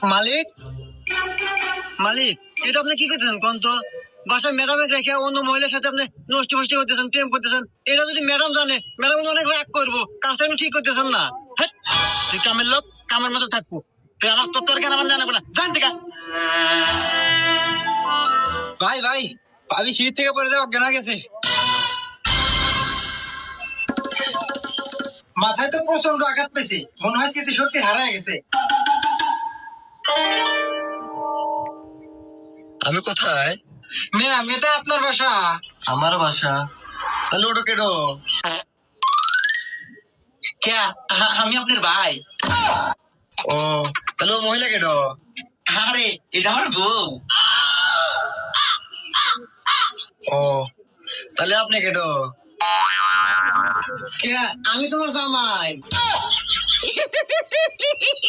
মালিক, মালিক, এটা আপনি কি করতেছেন কোন তো? বাসায় ম্যাডামে রেখে অন্য মহিলার সাথে আপনি নষ্টি ফষ্টি করতেছেন, প্রেম করতেছেন। এটা যদি ম্যাডাম জানে, ম্যাডাম অনেক রাগ করবো। কাজটা কিন্তু ঠিক করতেছেন না। হ্যাঁ, তুই কামের লোক, কামের মতো থাকবো। তুই আমার তোর কেন আমার জানাবো না, জান থেকে। ভাই ভাই, ভাবি সিঁড়ি থেকে পড়ে দেওয়া অজ্ঞান হয়ে গেছে। মাথায় তো প্রচন্ড আঘাত পেয়েছে, মনে হয় স্মৃতি সত্যি হারায় গেছে। আমি কোথায়? ম্যাম, এটা আপনার বাসা? আমার বাসা। তাহলে ওটা কেডো? কে? আমি আপনার ভাই। ও, তাহলে ও মহিলা কেডো? আরে, এটা আমার বউ। ও, তাহলে আপনি কেডো? কে? আমি তোমার জামাই।